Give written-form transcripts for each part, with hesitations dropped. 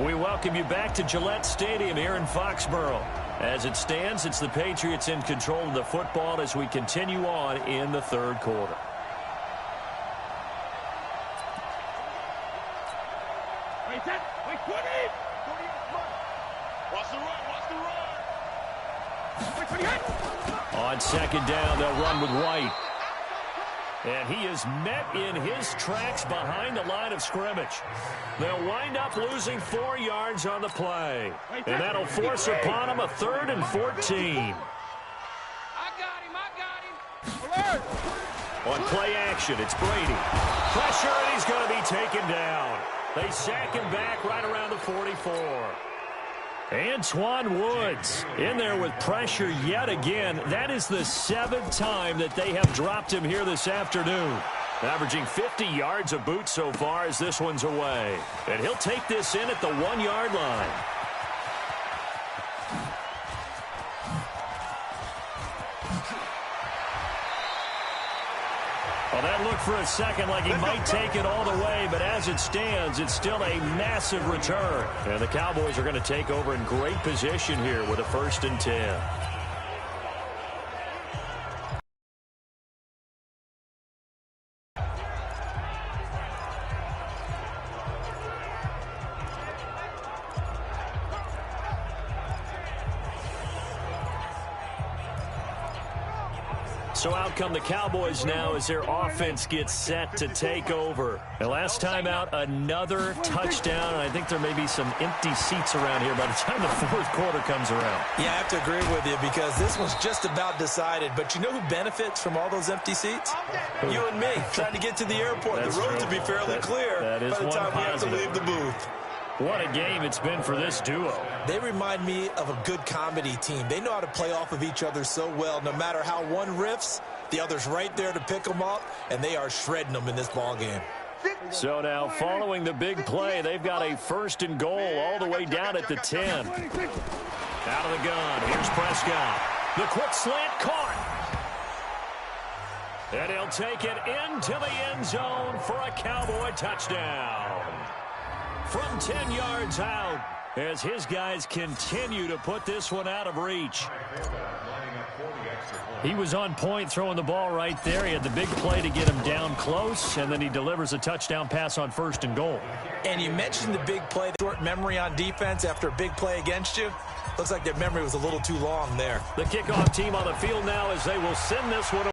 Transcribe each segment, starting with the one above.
We welcome you back to Gillette Stadium here in Foxborough. As it stands, it's the Patriots in control of the football as we continue on in the third quarter. On second down, they'll run with White. And he is met in his tracks behind the line of scrimmage. They'll wind up losing 4 yards on the play. And that'll force upon him a 3rd and 14. On play action, it's Brady. Pressure, and he's going to be taken down. They sack him back right around the 44. Antoine Woods in there with pressure yet again. That is the 7th time that they have dropped him here this afternoon. Averaging 50 yards a boot so far as this one's away. And he'll take this in at the 1-yard line. Well, that looked for a second like he might take it all the way, but as it stands, it's still a massive return. And the Cowboys are going to take over in great position here with a 1st and 10. So out come the Cowboys now as their offense gets set to take over. And last time out, another touchdown, and I think there may be some empty seats around here by the time the 4th quarter comes around. Yeah, I have to agree with you because this one's just about decided. But you know who benefits from all those empty seats? You and me, trying to get to the airport. That's the road true. to be fairly clear by the time we have to leave the booth. What a game it's been for this duo. They remind me of a good comedy team. They know how to play off of each other so well. No matter how one riffs, the other's right there to pick them up, and they are shredding them in this ball game. So now, following the big play, they've got a 1st and goal all the way down at the 10. Out of the gun, here's Prescott. The quick slant caught. And he'll take it into the end zone for a Cowboy touchdown. From 10 yards out, as his guys continue to put this one out of reach. He was on point throwing the ball right there. He had the big play to get him down close, and then he delivers a touchdown pass on 1st and goal. And you mentioned the big play, the short memory on defense after a big play against you. Looks like their memory was a little too long there. The kickoff team on the field now as they will send this one.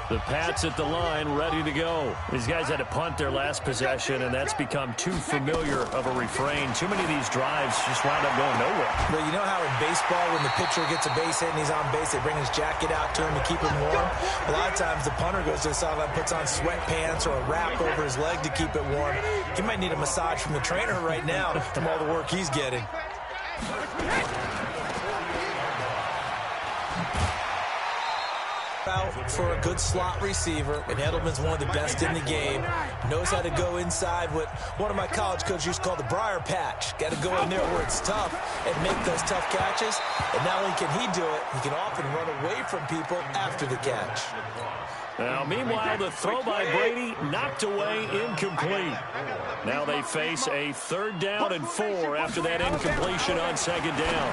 The Pats at the line, ready to go. These guys had to punt their last possession, and that's become too familiar of a refrain. Too many of these drives just wound up going nowhere. But you know how in baseball, when the pitcher gets a base hit and he's on base, they bring his jacket out to him to keep him warm? A lot of times the punter goes to the sideline, puts on sweatpants or a wrap over his leg to keep it warm. He might need a massage from the trainer right now from all the work he's getting. Out for a good slot receiver, and Edelman's one of the best in the game. Knows how to go inside what one of my college coaches used to call the briar patch. Got to go in there where it's tough and make those tough catches. And not only can he do it, he can often run away from people after the catch. Now, meanwhile, the throw by Brady knocked away, incomplete. Now they face a 3rd down and 4 after that incompletion on 2nd down.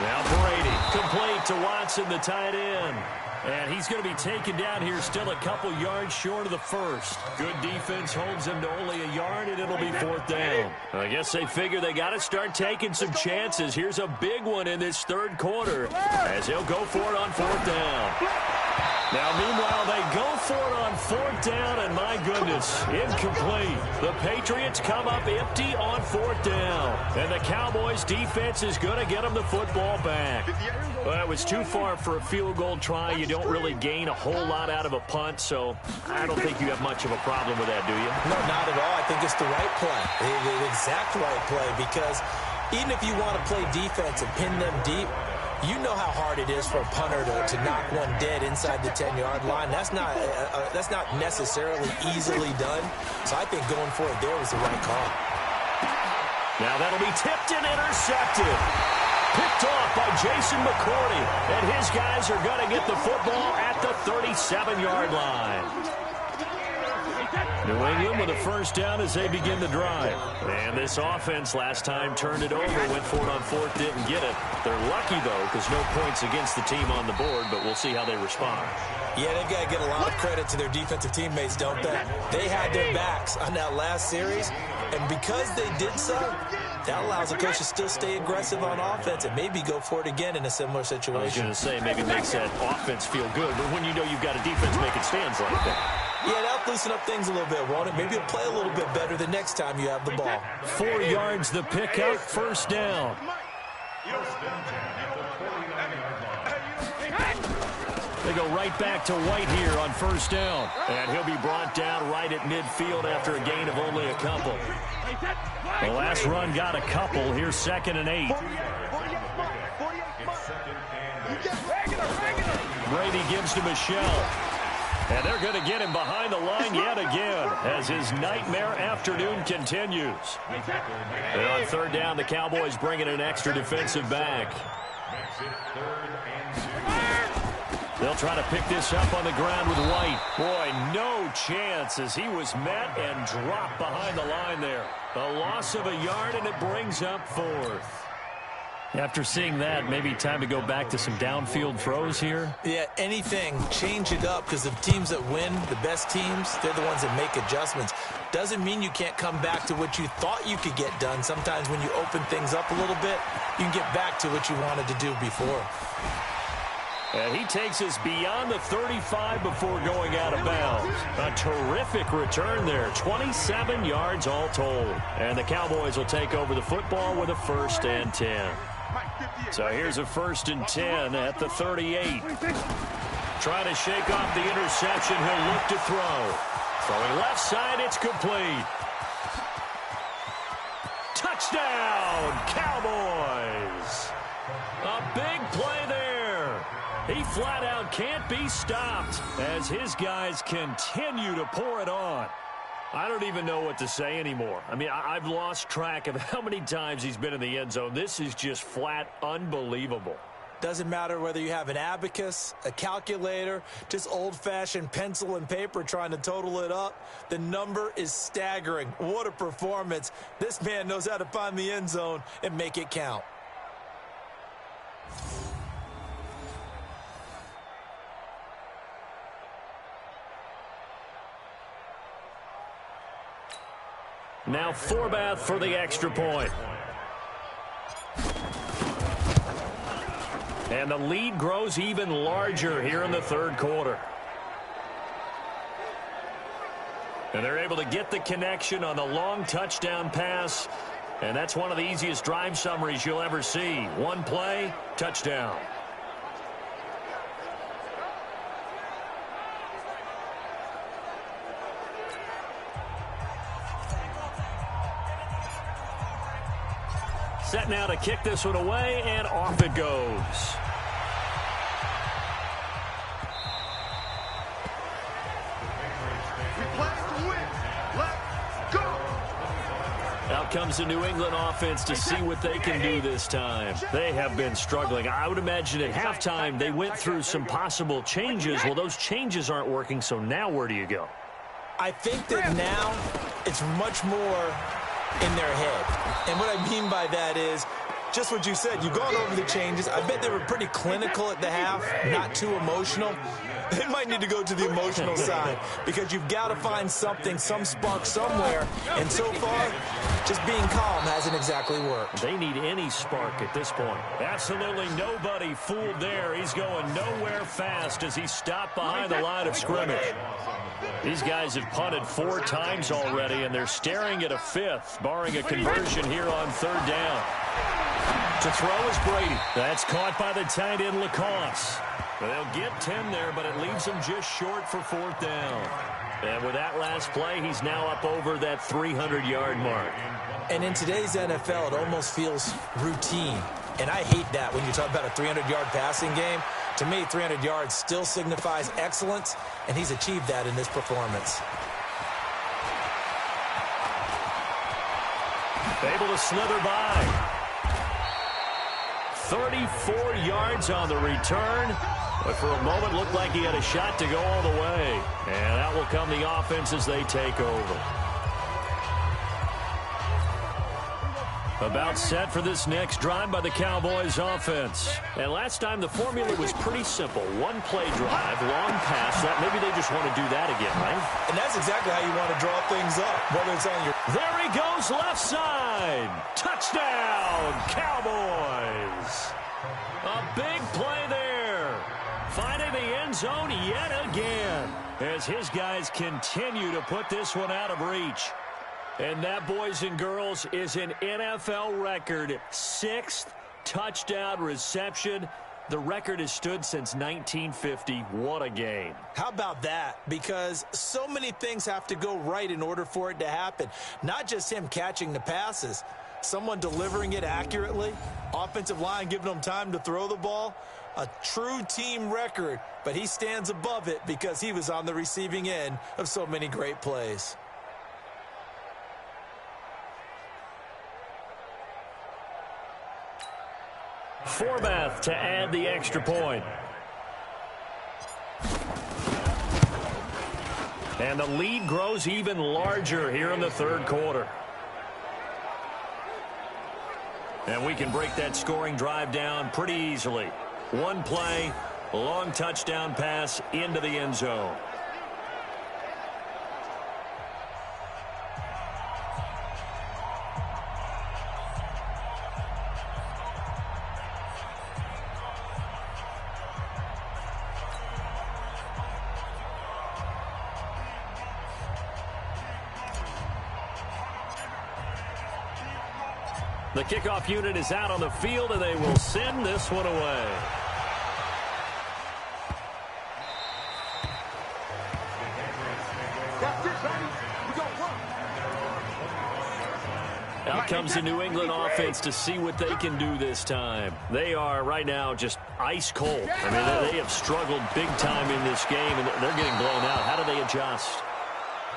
Now Brady, complete to Watson, the tight end. And he's going to be taken down here still a couple yards short of the 1st. Good defense holds him to only a yard, and it'll be 4th down. I guess they figure they got to start taking some chances. Here's a big one in this 3rd quarter as he'll go for it on 4th down. Now, meanwhile, they go for it on 4th down, and my goodness, incomplete. The Patriots come up empty on 4th down, and the Cowboys' defense is going to get them the football back. Well, it was too far for a field goal try. You don't really gain a whole lot out of a punt, so I don't think you have much of a problem with that, do you? No, not at all. I think it's the right play, the exact right play, because even if you want to play defense and pin them deep, you know how hard it is for a punter to knock one dead inside the 10-yard line. That's not necessarily easily done. So I think going for it there was the right call. Now that'll be tipped and intercepted. Picked off by Jason McCourty. And his guys are going to get the football at the 37-yard line. New England with a first down as they begin the drive. And this offense last time turned it over, went for it on fourth, didn't get it. They're lucky, though, because no points against the team on the board, but we'll see how they respond. Yeah, they've got to get a lot of credit to their defensive teammates, don't they? They had their backs on that last series, and because they did so, that allows the coach to still stay aggressive on offense and maybe go for it again in a similar situation. I was going to say, maybe makes that offense feel good, but when you know you've got a defense making stands like that. Yeah, that'll loosen up things a little bit, won't it? Maybe you'll play a little bit better the next time you have the ball. 4 yards the pickup, first down. They go right back to White here on first down. And he'll be brought down right at midfield after a gain of only a couple. The last run got a couple. Here's 2nd and 8. Brady gives to Michelle. And they're going to get him behind the line yet again as his nightmare afternoon continues. And on third down, the Cowboys bring in an extra defensive back. They'll try to pick this up on the ground with White. Boy, no chance as he was met and dropped behind the line there. A loss of a yard, and it brings up 4th. After seeing that, maybe time to go back to some downfield throws here. Yeah, anything. Change it up because the teams that win, the best teams, they're the ones that make adjustments. Doesn't mean you can't come back to what you thought you could get done. Sometimes when you open things up a little bit, you can get back to what you wanted to do before. And he takes us beyond the 35 before going out of bounds. A terrific return there. 27 yards all told. And the Cowboys will take over the football with a 1st and 10. So here's a 1st and 10 at the 38. Trying to shake off the interception. He'll look to throw. Throwing left side, it's complete. Touchdown, Cowboys. A big play there. He flat out can't be stopped as his guys continue to pour it on. I don't even know what to say anymore. I mean, I've lost track of how many times he's been in the end zone. This is just flat unbelievable. Doesn't matter whether you have an abacus, a calculator, just old-fashioned pencil and paper trying to total it up. The number is staggering. What a performance. This man knows how to find the end zone and make it count. Now Forbath for the extra point. And the lead grows even larger here in the third quarter. And they're able to get the connection on the long touchdown pass. And that's one of the easiest drive summaries you'll ever see. One play, touchdown. Set now to kick this one away, and off it goes. Out comes the New England offense to see what they can do this time. They have been struggling. I would imagine at halftime they went through some possible changes. Well, those changes aren't working, so now where do you go? I think that now it's much more in their head. And what I mean by that is just what you said. You've gone over the changes. I bet they were pretty clinical at the half, not too emotional. They might need to go to the emotional side because you've got to find something, some spark somewhere. And so far, just being calm hasn't exactly worked. They need any spark at this point. Absolutely nobody fooled there. He's going nowhere fast as he stopped behind the line of scrimmage. These guys have punted 4 times already, and they're staring at a 5th, barring a conversion here on third down. To throw is Brady. That's caught by the tight end, Lacoste. They'll get 10 there, but it leaves them just short for 4th down. And with that last play, he's now up over that 300-yard mark. And in today's NFL, it almost feels routine. And I hate that when you talk about a 300-yard passing game. To me, 300 yards still signifies excellence, and he's achieved that in this performance. Able to slither by. 34 yards on the return. But for a moment, looked like he had a shot to go all the way. And that will come the offense as they take over. About set for this next drive by the Cowboys offense. And last time the formula was pretty simple. One play drive, long pass. That maybe they just want to do that again, right? And that's exactly how you want to draw things up. Whether it's on your... There he goes, left side. Touchdown, Cowboys. A big play there. Finding the end zone yet again. As his guys continue to put this one out of reach. And that, boys and girls, is an NFL record. 6th touchdown reception. The record has stood since 1950. What a game. How about that? Because so many things have to go right in order for it to happen. Not just him catching the passes. Someone delivering it accurately. Offensive line giving them time to throw the ball. A true team record. But he stands above it because he was on the receiving end of so many great plays. Forbath to add the extra point. And the lead grows even larger here in the third quarter. And we can break that scoring drive down pretty easily. One play, long touchdown pass into the end zone. The kickoff unit is out on the field, and they will send this one away. Out comes the New England offense to see what they can do this time. They are right now just ice cold. I mean, they have struggled big time in this game, and they're getting blown out. How do they adjust?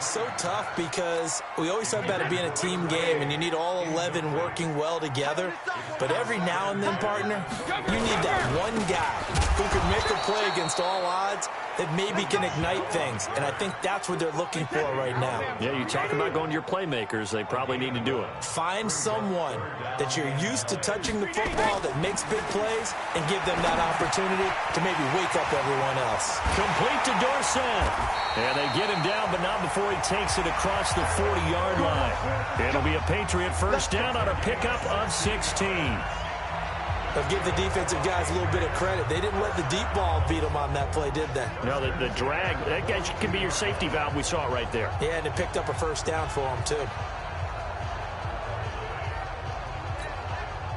So tough because we always talk about it being a team game and you need all 11 working well together. But every now and then, partner, you need that one guy who can make a play against all odds that maybe can ignite things. And I think that's what they're looking for right now. Yeah, you talk about going to your playmakers. They probably need to do it. Find someone that you're used to touching the football that makes big plays and give them that opportunity to maybe wake up everyone else. Complete to Dorsett. And they get him down, but not before he takes it across the 40-yard line. It'll be a Patriot first down on a pickup of 16. But give the defensive guys a little bit of credit. They didn't let the deep ball beat them on that play, did they? No, the drag, that guy can be your safety valve. We saw it right there. Yeah, and it picked up a first down for them, too.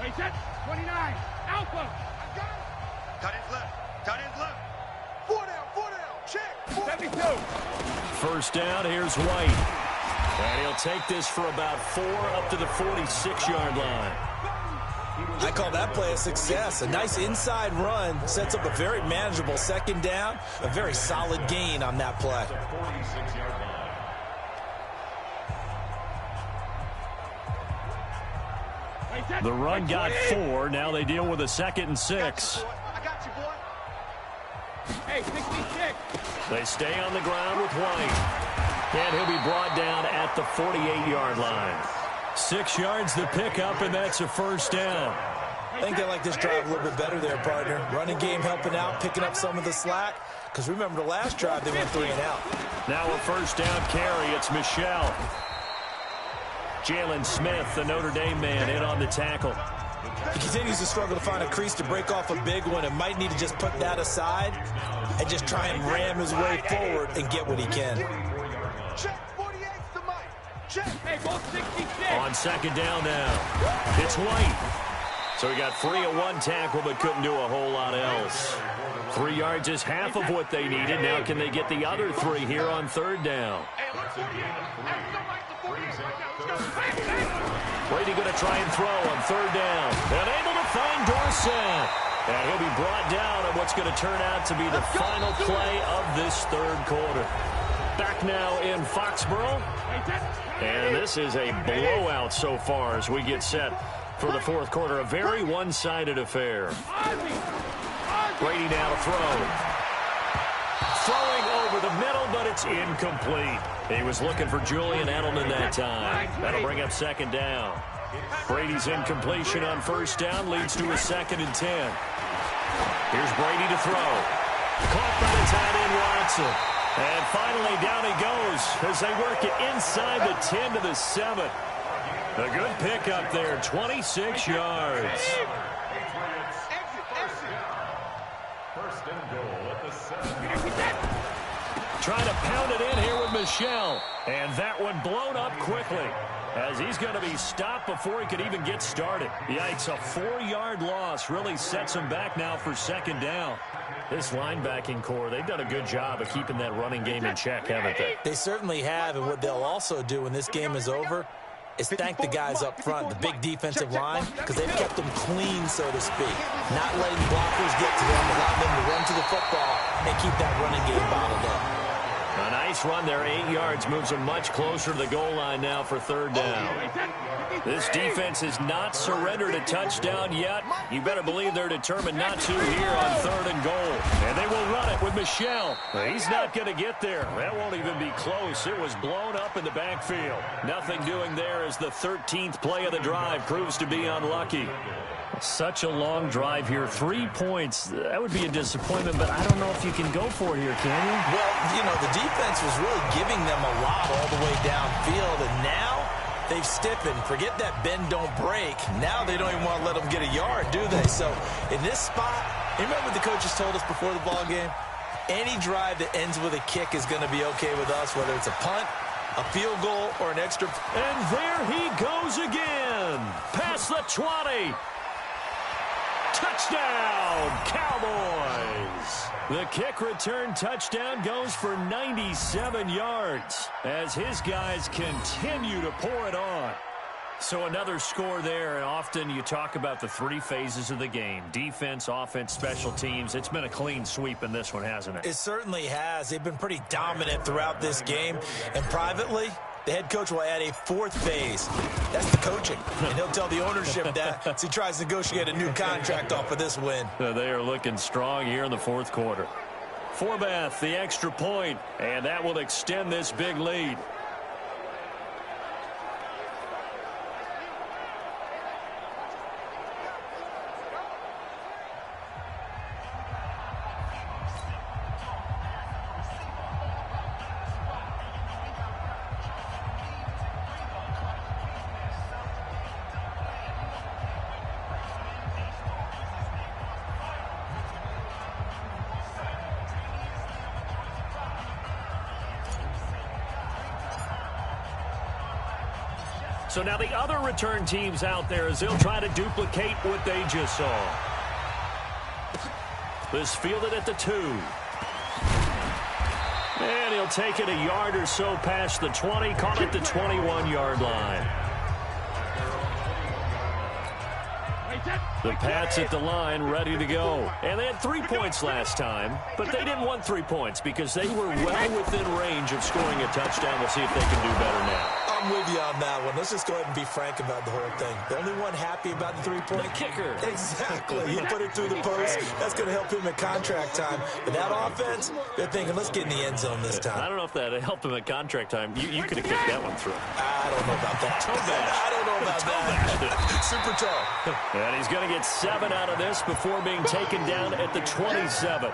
Hey, set, 29, Alpha. Cut his left, cut his left. 4 down, check. 72. First down, here's White. And he'll take this for about 4 up to the 46-yard line. I call that play a success. A nice inside run sets up a very manageable second down. A very solid gain on that play. The run got 4. Now they deal with a 2nd and 6. I got you, boy. Hey, 66. They stay on the ground with White. And he'll be brought down at the 48-yard line. 6 yards the pickup, and that's a first down. I think they like this drive a little bit better there, partner. Running game helping out, picking up some of the slack. Because remember the last drive, they went 3 and out. Now a first down carry. It's Michel. Jalen Smith, the Notre Dame man, in on the tackle. He continues to struggle to find a crease to break off a big one and might need to just put that aside and just try and ram his way forward and get what he can. Check, 48 to Mike. Check. Hey, both 66. On second down now. It's White. So he got free of one tackle but couldn't do a whole lot else. 3 yards is half of what they needed. Now can they get the other 3 here on third down? Brady going to try and throw on third down. And able to find Dorsett. And he'll be brought down on what's going to turn out to be the final play of this third quarter. Back now in Foxborough. And this is a blowout so far as we get set for for the fourth quarter. A very one-sided affair. Brady now to throw. Throwing over the middle, but it's incomplete. He was looking for Julian Edelman that time. That'll bring up second down. Brady's incompletion on first down leads to a 2nd and 10. Here's Brady to throw. Caught by the tight end Watson. And finally down he goes as they work it inside the 10 to the 7. A good pickup there, 26 yards. First and goal at the 7. Trying to pound it in here with Michel. And that one blown up quickly as he's going to be stopped before he could even get started. Yikes, a 4-yard loss really sets him back now for second down. This linebacking core, they've done a good job of keeping that running game in check, haven't they? They certainly have, and what they'll also do when this game is over is thank the guys up front, the big defensive line, because they've kept them clean, so to speak. Not letting blockers get to them, allowing them to run to the football and keep that running game bottled up. A nice run there, 8 yards, moves them much closer to the goal line now for third down. This defense has not surrendered a touchdown yet. You better believe they're determined not to here on 3rd and goal. And they will run it with Michel. He's not going to get there. That won't even be close. It was blown up in the backfield. Nothing doing there as the 13th play of the drive proves to be unlucky. Such a long drive here. 3 points. That would be a disappointment, but I don't know if you can go for it here, can you? Well, you know, the defense was really giving them a lot all the way downfield, and now they've stiffened. Forget that bend, don't break. Now they don't even want to let them get a yard, do they? So in this spot, you remember what the coaches told us before the ball game? Any drive that ends with a kick is going to be okay with us, whether it's a punt, a field goal, or an extra. And there he goes again. Past the 20. Touchdown, Cowboys! The kick return touchdown goes for 97 yards as his guys continue to pour it on. So another score there, and often you talk about the 3 phases of the game. Defense, offense, special teams. It's been a clean sweep in this one, hasn't it? It certainly has. They've been pretty dominant throughout this game, and privately, the head coach will add a 4th phase. That's the coaching. And he'll tell the ownership that as he tries to negotiate a new contract off of this win. They are looking strong here in the 4th quarter. Forbath, the extra point, and that will extend this big lead. So now the other return teams out there as they'll try to duplicate what they just saw. This fielded at the 2. And he'll take it a yard or so past the 20, call it the 21-yard line. The Pats at the line, ready to go. And they had 3 points last time, but they didn't want 3 points because they were well within range of scoring a touchdown. We'll see if they can do better now. I'm with you on that one. Let's just go ahead and be frank about the whole thing. The only one happy about the 3-point? The kicker. Exactly. He put it through the post. That's going to help him at contract time. But that offense, they're thinking, let's get in the end zone this time. I don't know if that helped him at contract time. You could have kicked that one through. I don't know about that. I don't know about that. Super toe. And he's going to get 7 out of this before being taken down at the 27.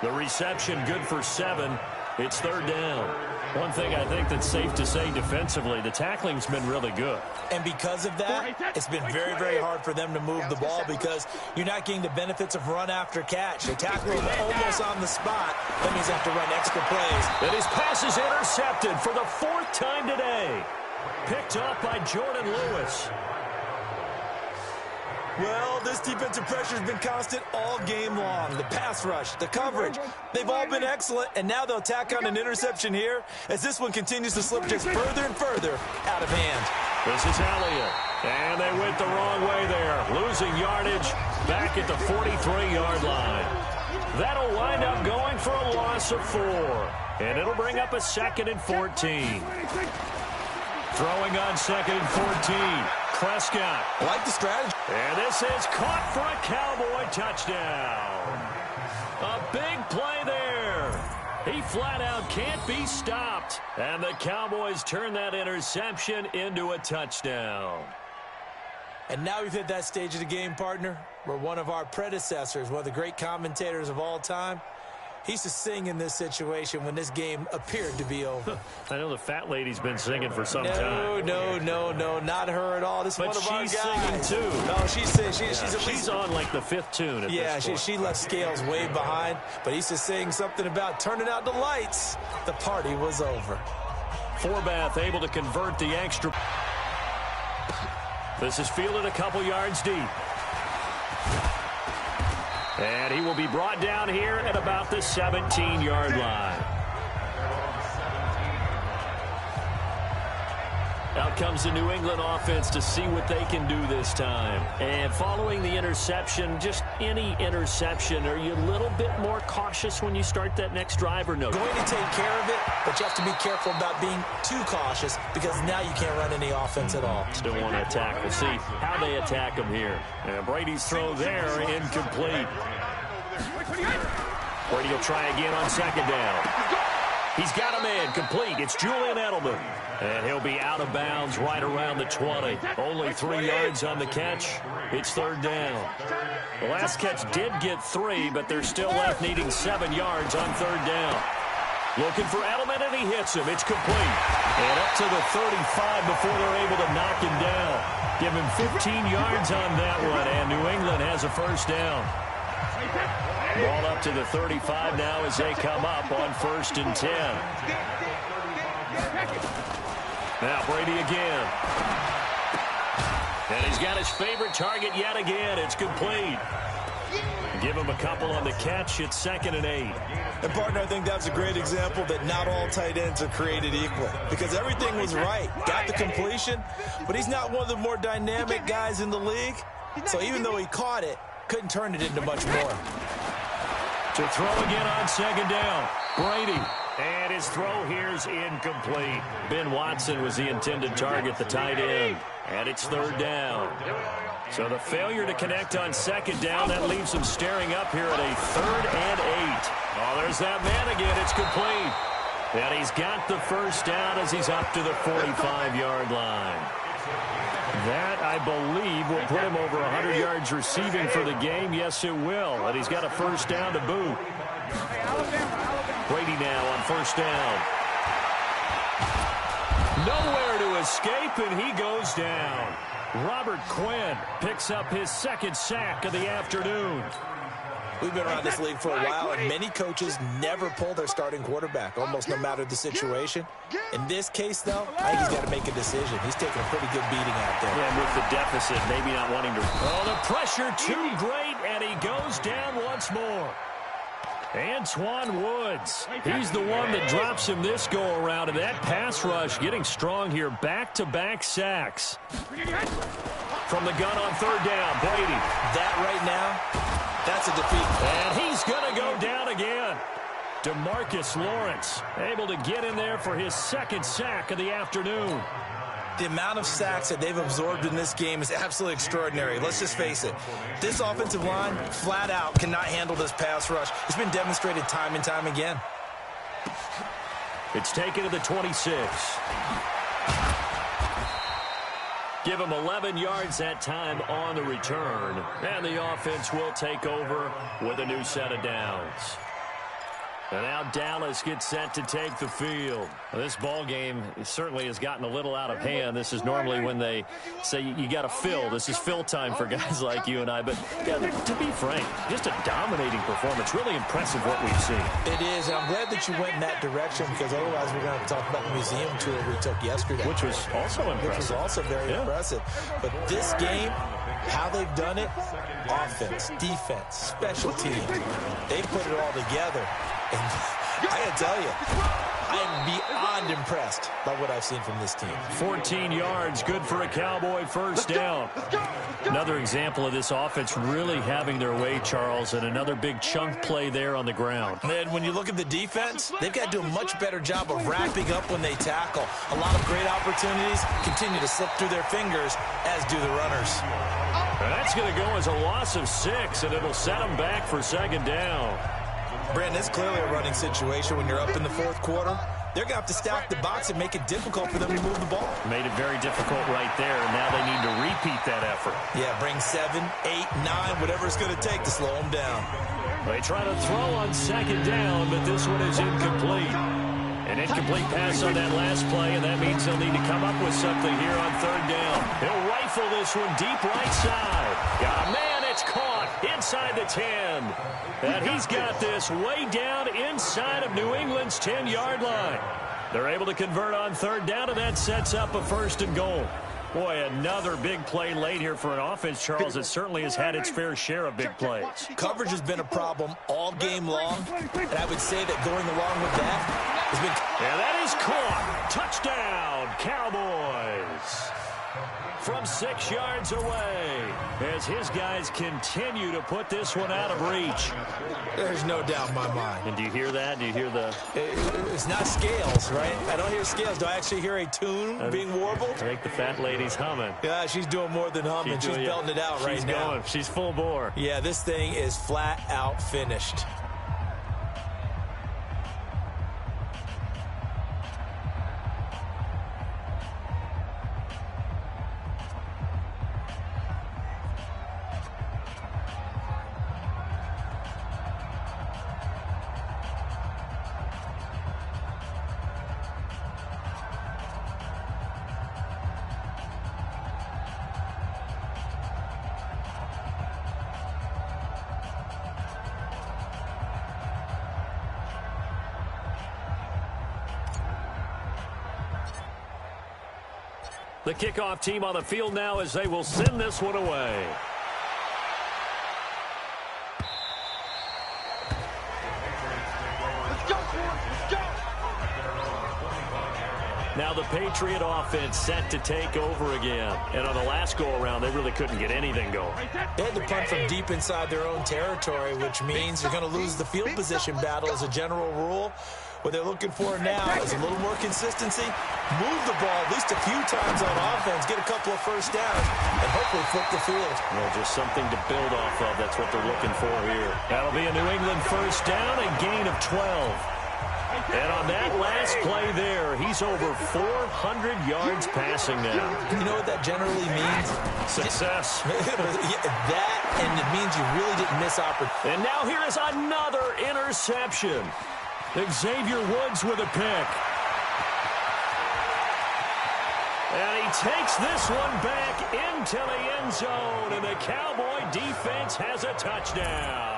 The reception good for 7. It's 3rd down. One thing I think that's safe to say defensively, the tackling's been really good. And because of that, it's been very, very hard for them to move the ball because you're not getting the benefits of run after catch. They tackle him almost on the spot. That means they have to run extra plays. And his pass is intercepted for the 4th time today. Picked up by Jordan Lewis. Well, this defensive pressure has been constant all game long. The pass rush, the coverage, they've all been excellent, and now they'll tack on an interception here as this one continues to slip just further and further out of hand. This is Elliott, and they went the wrong way there, losing yardage back at the 43-yard line. That'll wind up going for a loss of 4, and it'll bring up a 2nd and 14. Throwing on 2nd and 14, Prescott. I like the strategy. And this is caught for a Cowboy touchdown. A big play there. He flat out can't be stopped. And the Cowboys turn that interception into a touchdown. And now we've hit that stage of the game, partner, where one of our predecessors, one of the great commentators of all time, he used to sing in this situation when this game appeared to be over. I know the fat lady's been singing for some time. No, not her at all. This is one of our guys. But she's singing, too. No, she's on like the 5th tune at this point. She left Scales way behind, but he used to sing something about turning out the lights. The party was over. Forbath able to convert the extra. This is fielded a couple yards deep. And he will be brought down here at about the 17-yard line. Out comes the New England offense to see what they can do this time. And following the interception, just any interception, are you a little bit more cautious when you start that next drive or no? Going to take care of it, but you have to be careful about being too cautious because now you can't run any offense at all. Still want to attack. We'll see how they attack him here. And Brady's throw there, incomplete. Brady will try again on 2nd down. He's got a man complete. It's Julian Edelman. And he'll be out of bounds right around the 20. Only 3 yards on the catch. It's 3rd down. The last catch did get 3, but they're still left needing 7 yards on 3rd down. Looking for Edelman, and he hits him. It's complete. And up to the 35 before they're able to knock him down. Give him 15 yards on that one, and New England has a 1st down. Ball up to the 35 now as they come up on 1st and 10. Now Brady again. And he's got his favorite target yet again. It's complete. Give him a couple on the catch. It's 2nd and 8. And, partner, I think that's a great example that not all tight ends are created equal because everything was right. Got the completion, but he's not one of the more dynamic guys in the league. So even though he caught it, couldn't turn it into much more. To throw again on 2nd down. Brady. And his throw here's incomplete. Ben Watson was the intended target, the tight end. And it's 3rd down. So the failure to connect on 2nd down, that leaves him staring up here at a 3rd and 8. Oh, there's that man again. It's complete. And he's got the 1st down as he's up to the 45-yard line. That, I believe, will put him over 100 yards receiving for the game. Yes, it will. And he's got a 1st down to boot. Brady now on 1st down. Nowhere to escape, and he goes down. Robert Quinn picks up his 2nd sack of the afternoon. We've been around this league for a while, and many coaches never pull their starting quarterback, almost no matter the situation. In this case, though, I think he's got to make a decision. He's taking a pretty good beating out there. Yeah, with the deficit, maybe not wanting to. Oh, the pressure too great, and he goes down once more. Antoine Woods, he's the one that drops him this go-around, and that pass rush getting strong here. Back-to-back sacks. From the gun on 3rd down, Brady. That right now, that's a defeat. And he's going to go down again. DeMarcus Lawrence able to get in there for his 2nd sack of the afternoon. The amount of sacks that they've absorbed in this game is absolutely extraordinary. Let's just face it. This offensive line, flat out, cannot handle this pass rush. It's been demonstrated time and time again. It's taken to the 26. Give him 11 yards that time on the return. And the offense will take over with a new set of downs. And now Dallas gets set to take the field. Well, this ball game certainly has gotten a little out of hand. This is normally when they say you got to fill. This is fill time for guys like you and I. But yeah, to be frank, just a dominating performance. Really impressive what we've seen. It is. And I'm glad that you went in that direction because otherwise we're going to talk about the museum tour we took yesterday. Which was also impressive. Which was also very impressive. But this game, how they've done it, offense, defense, special teams, they put it all together. And I got to tell you, I am beyond impressed by what I've seen from this team. 14 yards, good for a Cowboy 1st down. Another example of this offense really having their way, Charles, and another big chunk play there on the ground. And when you look at the defense, they've got to do a much better job of wrapping up when they tackle. A lot of great opportunities continue to slip through their fingers, as do the runners. That's going to go as a loss of 6, and it'll set them back for second down. Brandon, it's clearly a running situation when you're up in the fourth quarter. They're going to have to stack the box and make it difficult for them to move the ball. Made it very difficult right there, and now they need to repeat that effort. Yeah, bring 7, 8, 9, whatever it's going to take to slow them down. They try to throw on second down, but this one is incomplete. An incomplete pass on that last play, and that means they'll need to come up with something here on third down. He'll rifle this one deep right side. Got a man, it's caught inside the 10. And he's got this way down inside of New England's 10-yard line. They're able to convert on third down, and that sets up a 1st and goal. Boy, another big play late here for an offense, Charles, that certainly has had its fair share of big plays. Coverage has been a problem all game long, and I would say that going along with that has been... And that is caught. Touchdown, Cowboys. From 6 yards away as his guys continue to put this one out of reach. There's no doubt in my mind. And do you hear that? Do you hear the... It's not scales, right? I don't hear scales. Do I actually hear a tune being warbled? I think the fat lady's humming. Yeah, she's doing more than humming. She's belting it out right now. She's full bore. Yeah, this thing is flat out finished. The kickoff team on the field now as they will send this one away. Let's go, let's go. Now the Patriot offense set to take over again. And on the last go-around, they really couldn't get anything going. They had to punt from deep inside their own territory, which means you're going to lose the field position battle as a general rule. What they're looking for now is a little more consistency, move the ball at least a few times on offense, get a couple of first downs, and hopefully flip the field. Well, just something to build off of. That's what they're looking for here. That'll be a New England first down, a gain of 12. And on that last play there, he's over 400 yards passing now. You know what that generally means? Success. That, and it means you really didn't miss opportunity. And now here is another interception. Xavier Woods with a pick. And he takes this one back into the end zone, and the Cowboy defense has a touchdown.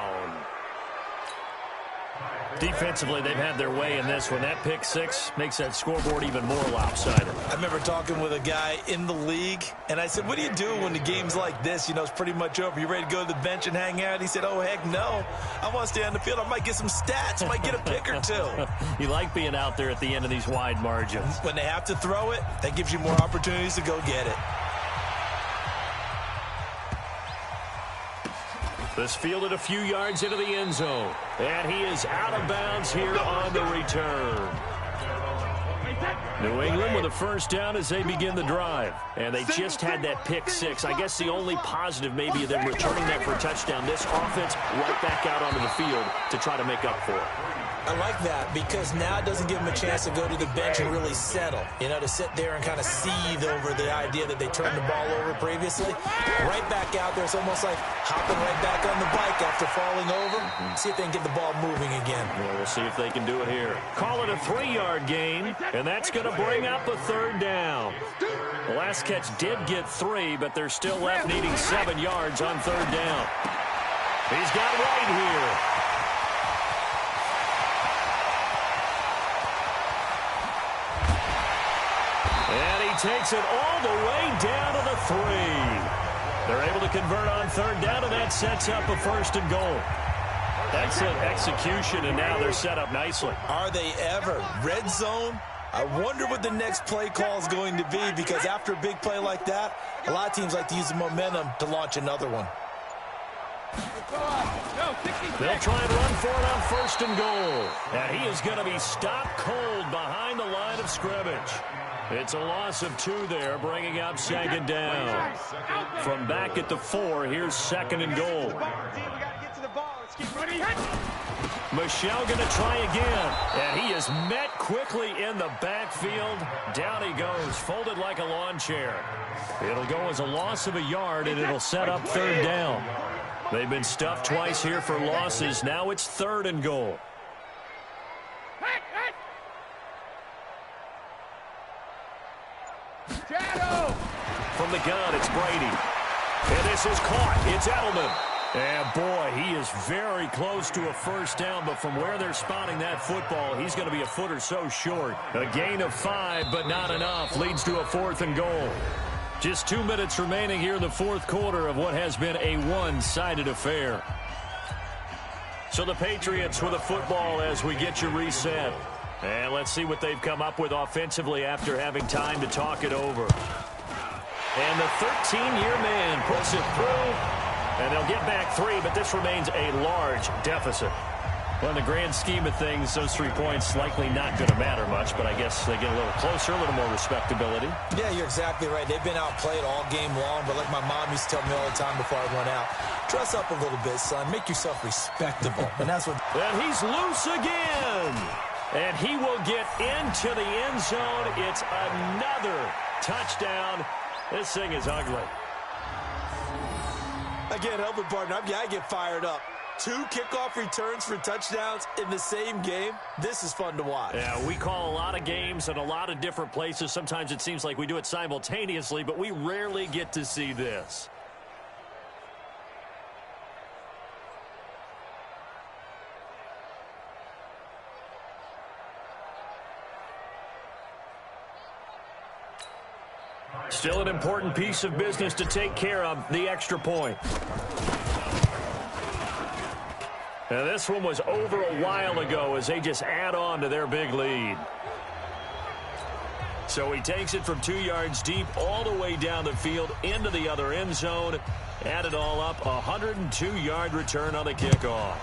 Defensively, they've had their way in this one. That pick six makes that scoreboard even more lopsided. I remember talking with a guy in the league, and I said, what do you do when the game's like this? You know, it's pretty much over. You ready to go to the bench and hang out? He said, oh, heck no. I want to stay on the field. I might get some stats. I might get a pick or two. You like being out there at the end of these wide margins. When they have to throw it, that gives you more opportunities to go get it. This fielded a few yards into the end zone. And he is out of bounds here on the return. New England with a first down as they begin the drive. And they just had that pick six. I guess the only positive maybe of them returning that for a touchdown. This offense right back out onto the field to try to make up for it. I like that because now it doesn't give them a chance to go to the bench and really settle. You know, to sit there and kind of seethe over the idea that they turned the ball over previously. Right back out there. It's almost like hopping right back on the bike after falling over. See if they can get the ball moving again. Well, we'll see if they can do it here. Call it a 3-yard gain, and that's going to bring up a third down. The last catch did get 3, but they're still left needing 7 yards on third down. He's got White here. And he takes it all the way down to the 3. They're able to convert on third down, and that sets up a first and goal. Excellent execution, and now they're set up nicely. Are they ever? Red zone? I wonder what the next play call is going to be, because after a big play like that, a lot of teams like to use the momentum to launch another one. They'll try and run for it on first and goal. And he is going to be stopped cold behind the line of scrimmage. It's a loss of 2 there, bringing up second down. From back at the 4, here's second and goal. Michelle going to try again, and he is met quickly in the backfield. Down he goes, folded like a lawn chair. It'll go as a loss of a yard, and it'll set up third down. They've been stuffed twice here for losses. Now it's third and goal. From the gun, it's Brady. And this is caught. It's Edelman. And, boy, he is very close to a first down, but from where they're spotting that football, he's going to be a foot or so short. A gain of 5, but not enough. Leads to a fourth and goal. Just 2 minutes remaining here in the fourth quarter of what has been a one-sided affair. So the Patriots with a football as we get you reset. And let's see what they've come up with offensively after having time to talk it over. And the 13-year man puts it through. And they'll get back 3, but this remains a large deficit. Well, in the grand scheme of things, those 3 points likely not going to matter much, but I guess they get a little closer, a little more respectability. Yeah, you're exactly right. They've been outplayed all game long, but like my mom used to tell me all the time before I went out, dress up a little bit, son. Make yourself respectable. And that's what... And he's loose again. And he will get into the end zone. It's another touchdown. This thing is ugly. I can't help it, partner. I get fired up. 2 kickoff returns for touchdowns in the same game. This is fun to watch. Yeah, we call a lot of games in a lot of different places. Sometimes it seems like we do it simultaneously, but we rarely get to see this. Still an important piece of business to take care of, the extra point. Now this one was over a while ago as they just add on to their big lead. So he takes it from 2 yards deep all the way down the field into the other end zone. Add it all up, a 102-yard return on the kickoff.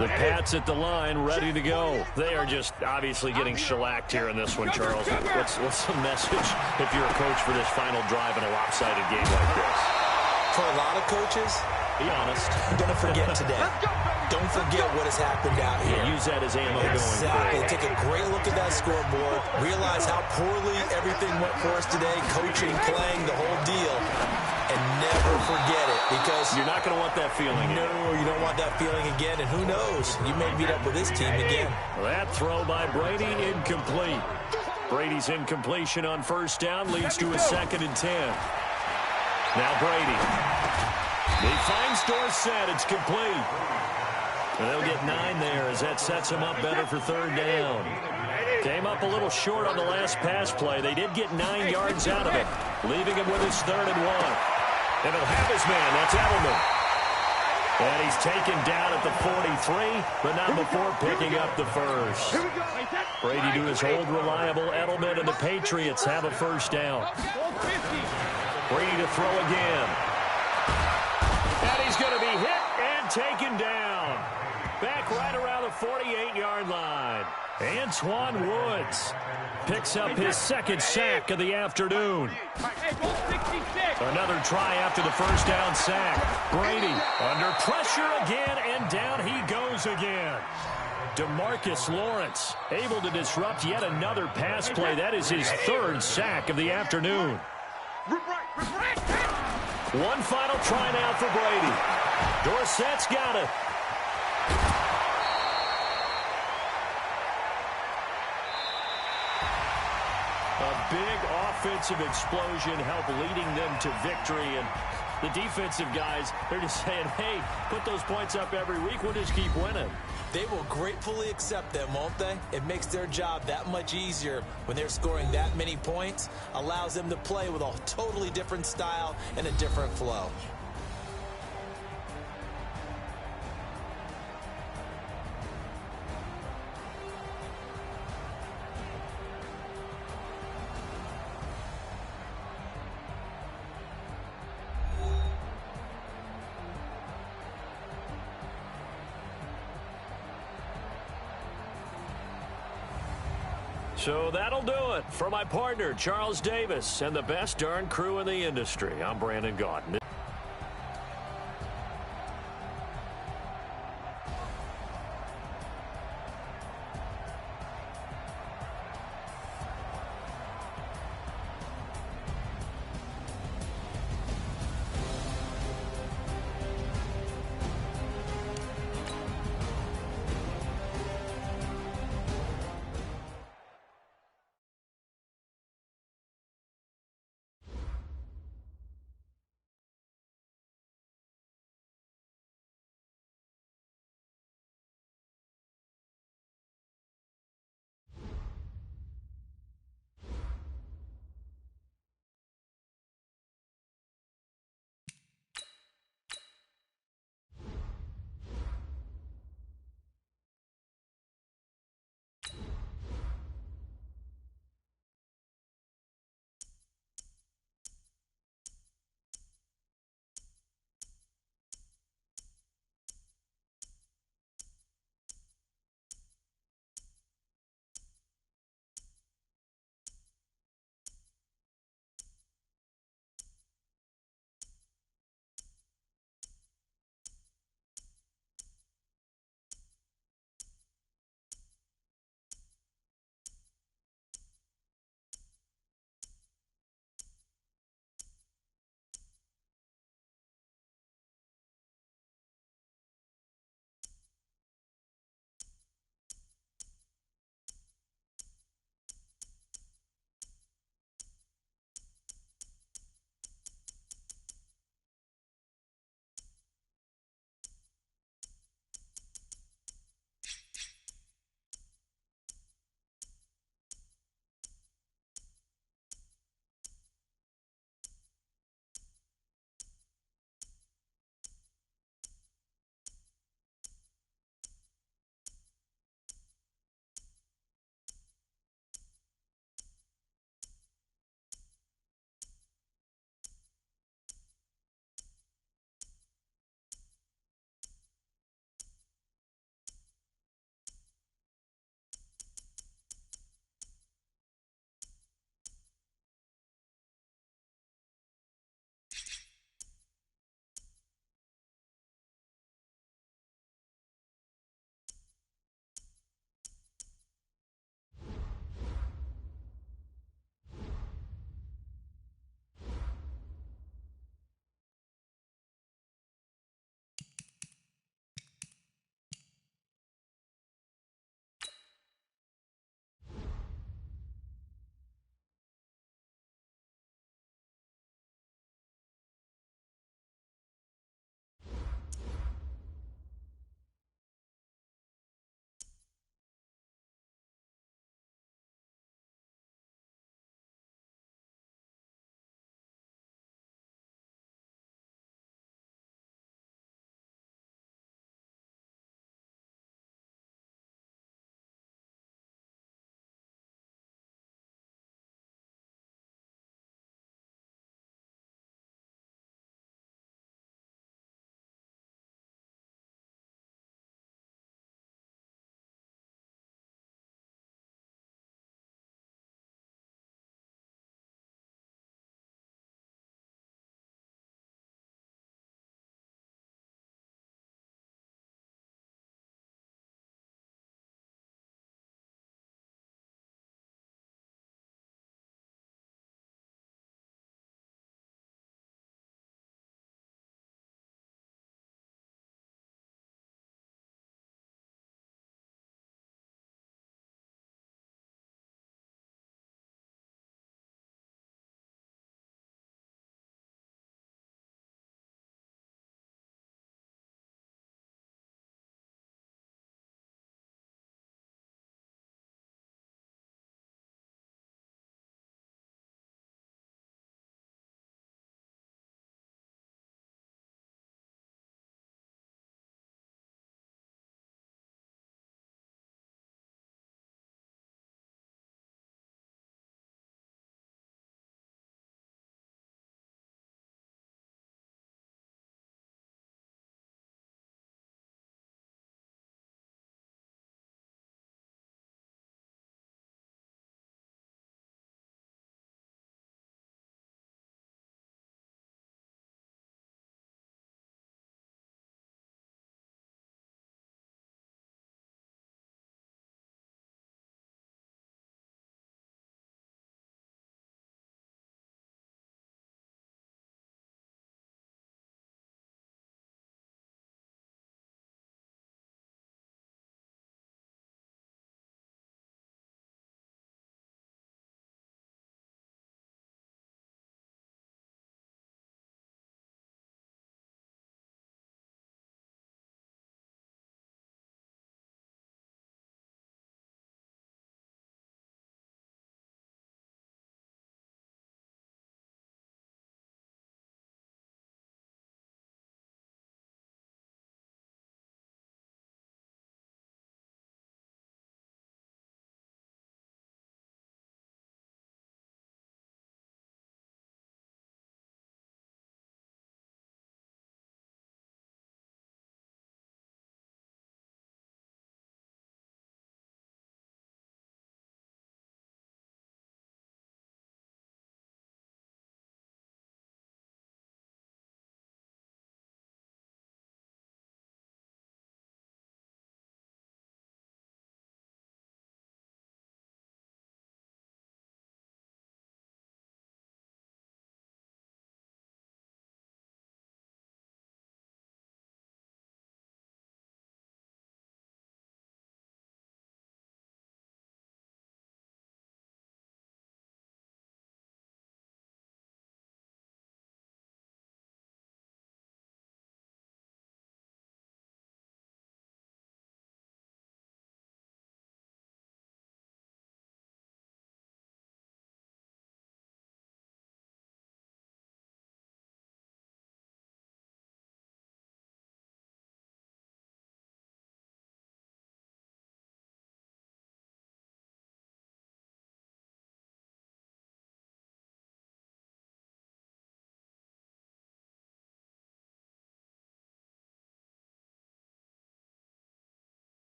The Pats at the line, ready to go. They are just obviously getting shellacked here in this one, Charles. What's the message if you're a coach for this final drive in a lopsided game like this? For a lot of coaches, be honest. Don't forget today. Don't forget what has happened out here. Yeah, use that as ammo going forward. forward. Take a great look at that scoreboard. Realize how poorly everything went for us today. Coaching, playing, the whole deal. And never forget it, because you're not going to want that feeling again. No, you don't want that feeling again, and who knows? You may meet up with this team again. That throw by Brady, incomplete. Brady's incompletion on first down leads to a 2nd and 10. Now Brady. He finds Dorsett. It's complete. And they'll get 9 there as that sets him up better for third down. Came up a little short on the last pass play. They did get 9 yards out of it, leaving him with his 3rd and 1. And he'll have his man. That's Edelman. And he's taken down at the 43, but not before picking up the first. Brady to his old reliable Edelman, and the Patriots have a first down. Brady to throw again. And he's going to be hit and taken down. Back right around the 48-yard line. Antoine Woods picks up his 2nd sack of the afternoon. Another try after the first down sack. Brady under pressure again, and down he goes again. DeMarcus Lawrence able to disrupt yet another pass play. That is his 3rd sack of the afternoon. One final try now for Brady. Dorsett's got it. A big offensive explosion helped leading them to victory. And the defensive guys, they're just saying, hey, put those points up every week. We'll just keep winning. They will gratefully accept them, won't they? It makes their job that much easier when they're scoring that many points. Allows them to play with a totally different style and a different flow. So that'll do it. For my partner, Charles Davis, and the best darn crew in the industry, I'm Brandon Gaudin.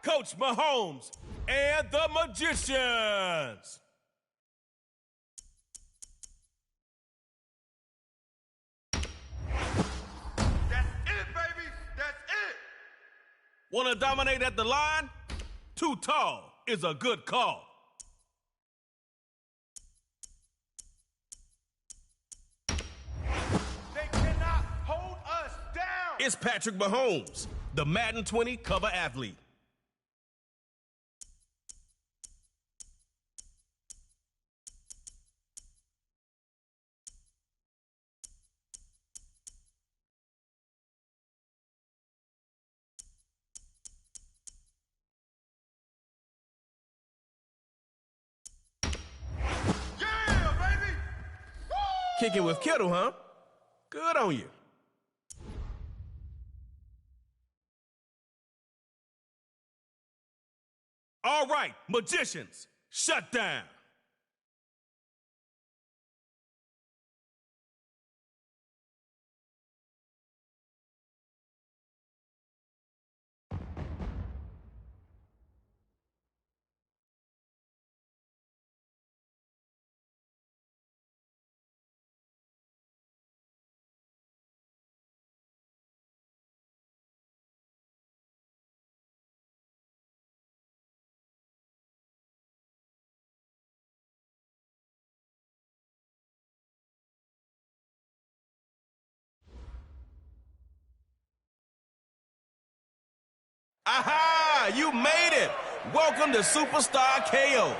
Coach Mahomes and the Magicians. That's it, baby. That's it. Want to dominate at the line? Too tall is a good call. They cannot hold us down. It's Patrick Mahomes, the Madden 20 cover athlete. Yeah, baby. Woo! Kicking with Kittle, huh? Good on you. All right, Magicians, shut down. Aha! You made it! Welcome to Superstar KO.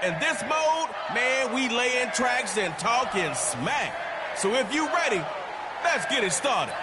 In this mode, man, we laying tracks and talking smack. So if you ready, let's get it started.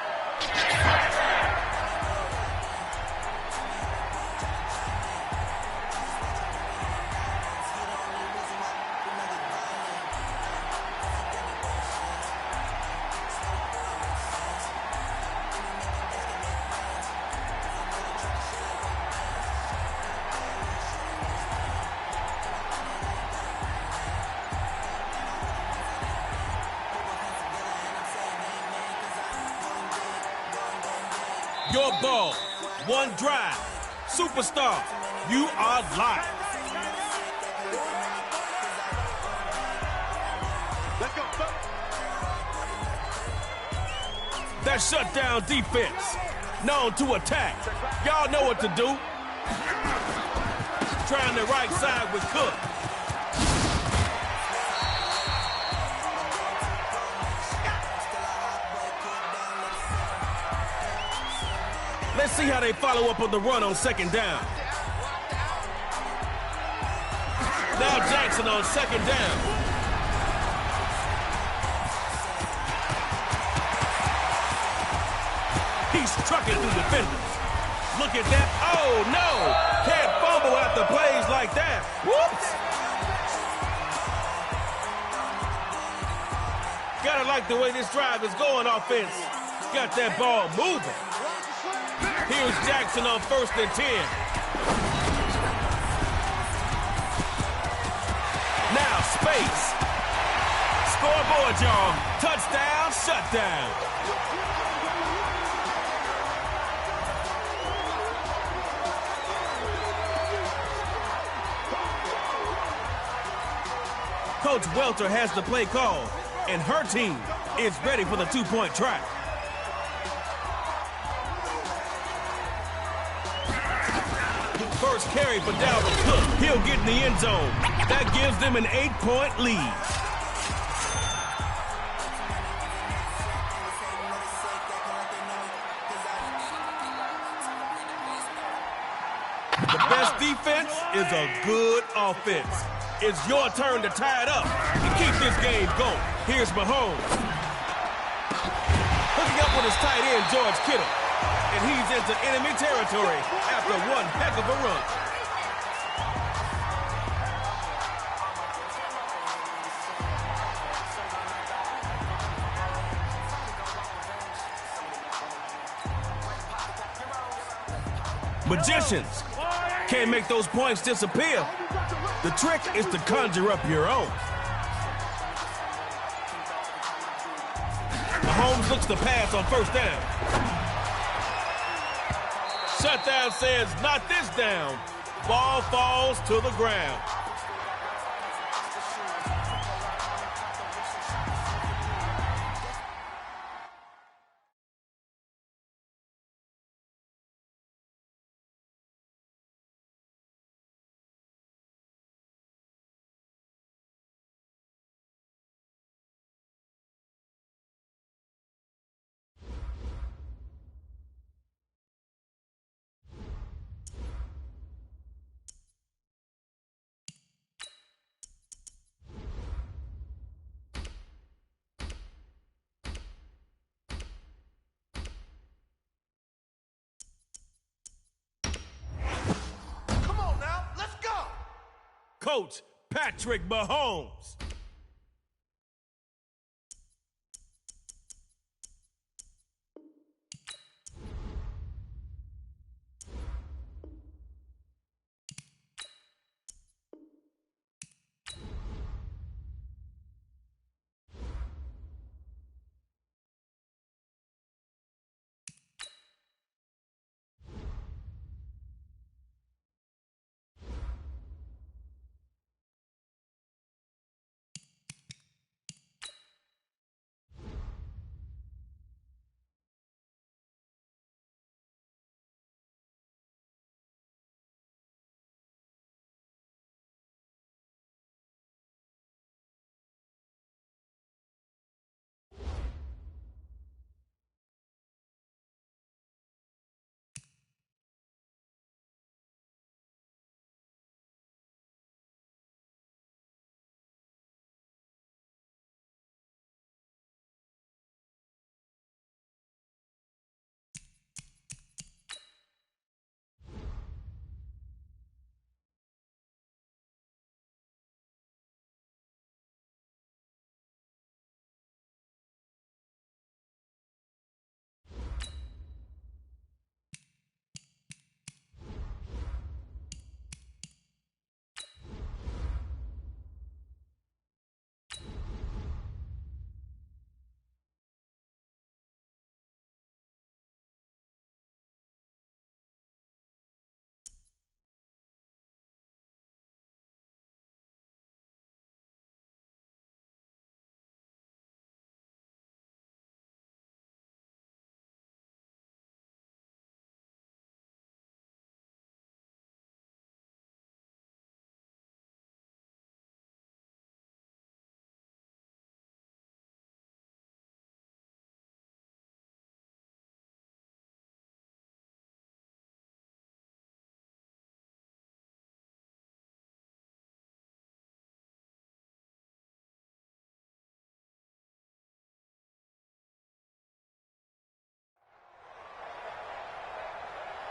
Your ball, one drive. Superstar, you are live. Let's go. That shutdown defense, known to attack. Y'all know what to do. Trying the right side with Cook. Let's see how they follow up on the run on second down. Now Jackson on second down. He's trucking through defenders. Look at that. Oh, no. Can't fumble after plays like that. Whoops. Gotta like the way this drive is going, offense. Got that ball moving. Here's Jackson on 1st and 10. Now space. Scoreboard, y'all. Touchdown, shutdown. Coach Welter has the play call, and her team is ready for the two-point try. First carry for Dalvin Cook. He'll get in the end zone. That gives them an 8-point lead. The best defense is a good offense. It's your turn to tie it up and keep this game going. Here's Mahomes. Hooking up with his tight end, George Kittle. And he's into enemy territory after one heck of a run. Magicians can't make those points disappear. The trick is to conjure up your own. Mahomes looks to pass on 1st down. Shutdown says, not this down. Ball falls to the ground. Coach Patrick Mahomes.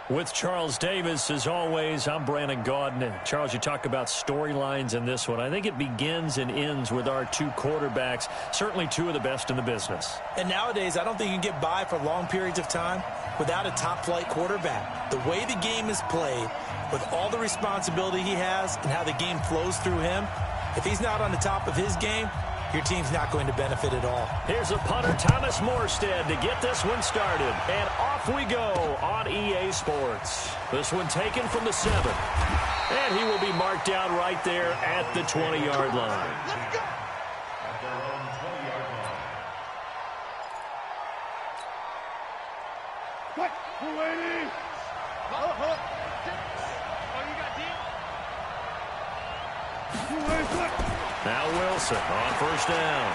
With Charles Davis, as always, I'm Brandon Gaudin. And Charles, you talk about storylines in this one. I think it begins and ends with our two quarterbacks, certainly two of the best in the business. And nowadays, I don't think you can get by for long periods of time without a top-flight quarterback. The way the game is played, with all the responsibility he has and how the game flows through him, if he's not on the top of his game, your team's not going to benefit at all. Here's a punter, Thomas Morstead, to get this one started. And off we go on EA Sports. This one taken from the 7. And he will be marked down right there at the 20-yard line. At their own 20-yard line. What? 280. Oh, you got deep? 280. Now Wilson on first down.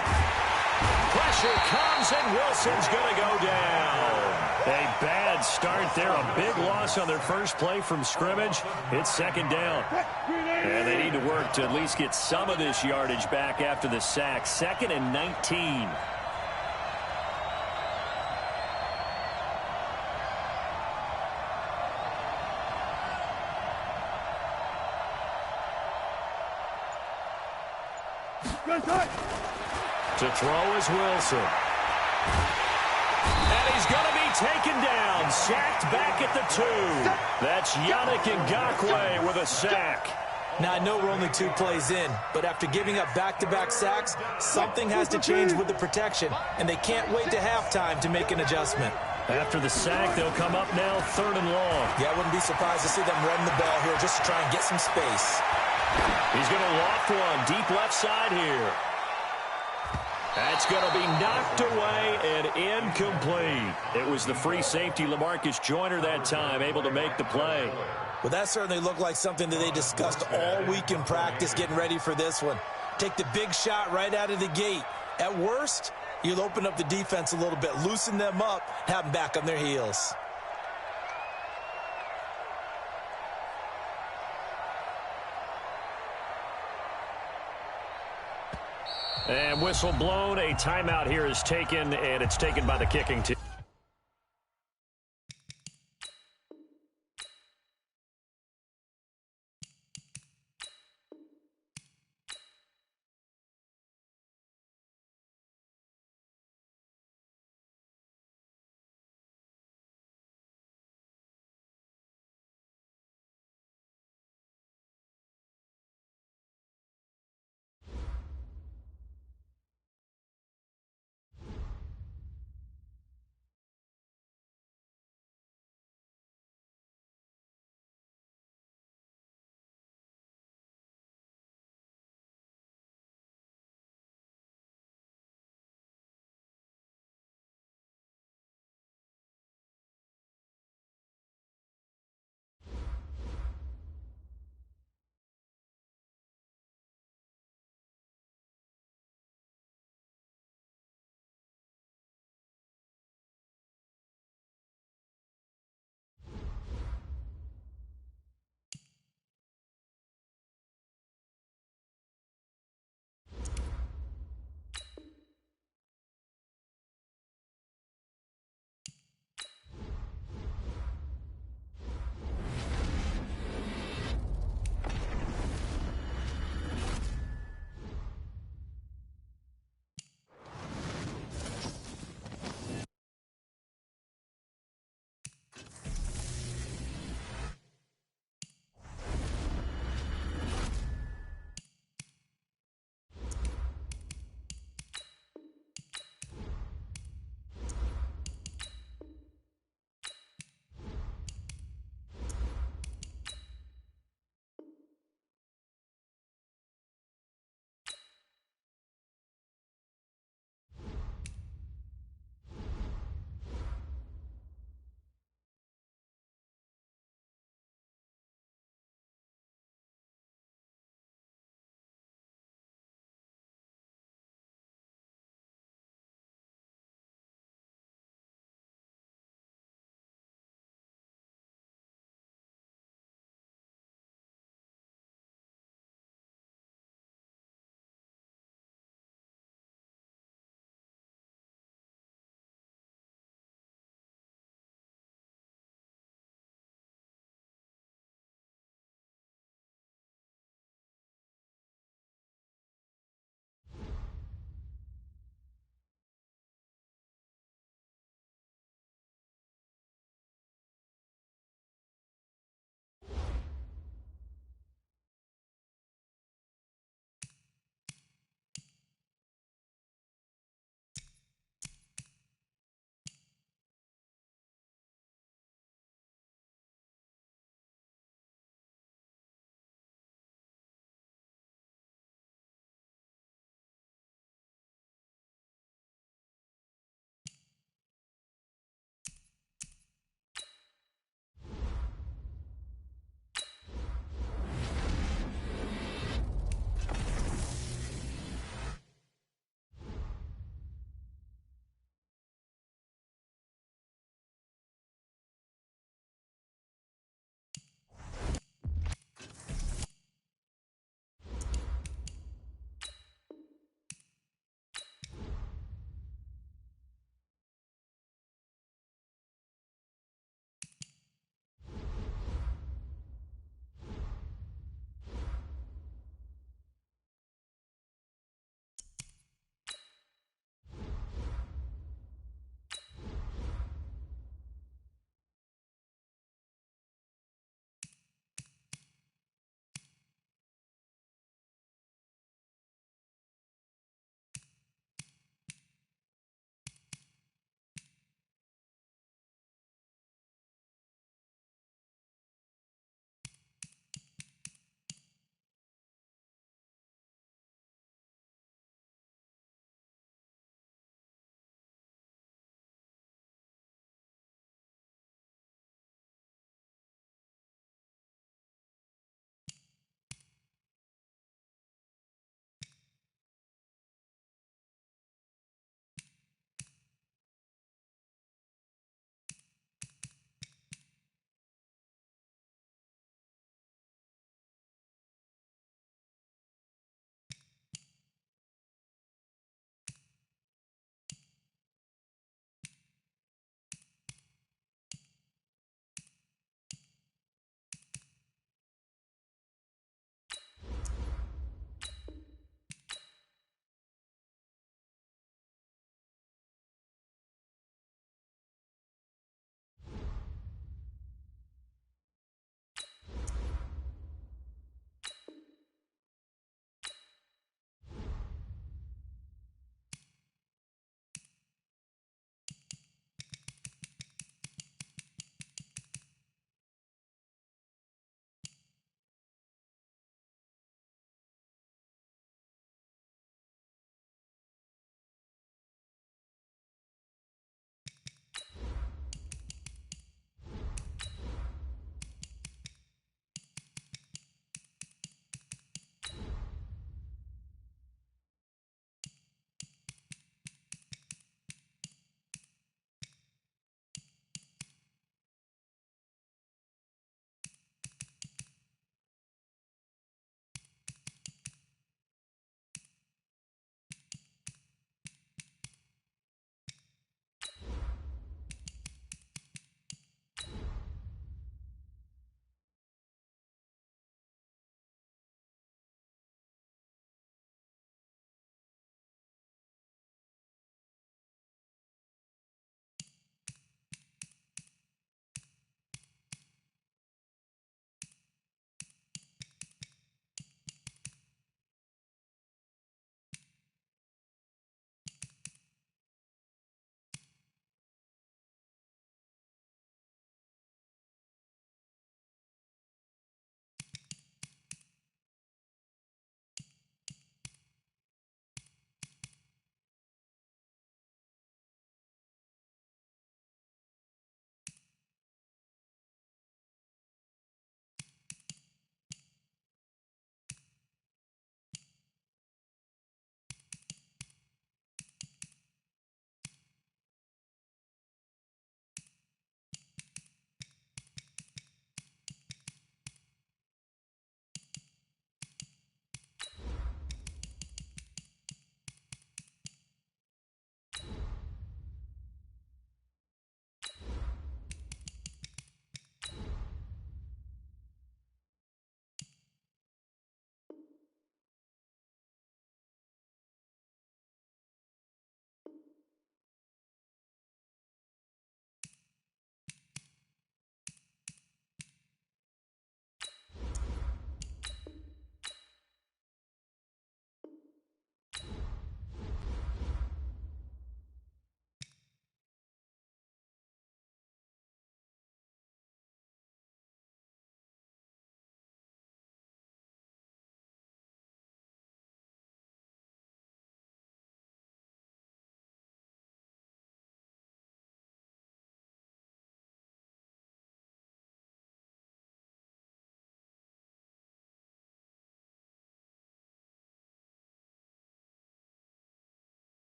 Pressure comes, and Wilson's going to go down. A bad start there. A big loss on their first play from scrimmage. It's second down. And they need to work to at least get some of this yardage back after the sack. 2nd and 19. To throw is Wilson. And he's going to be taken down. Sacked back at the 2. That's Yannick Ngakoue with a sack. Now, I know we're only 2 plays in, but after giving up back-to-back sacks, something has to change with the protection, and they can't wait to halftime to make an adjustment. After the sack, they'll come up now 3rd and long. Yeah, I wouldn't be surprised to see them run the ball here just to try and get some space. He's going to loft one deep left side here. That's going to be knocked away and incomplete. It was the free safety, LaMarcus Joyner, that time, able to make the play. Well, that certainly looked like something that they discussed all week in practice getting ready for this one. Take the big shot right out of the gate. At worst, you'll open up the defense a little bit, loosen them up, have them back on their heels. And whistle blown. A timeout here is taken, and it's taken by the kicking team.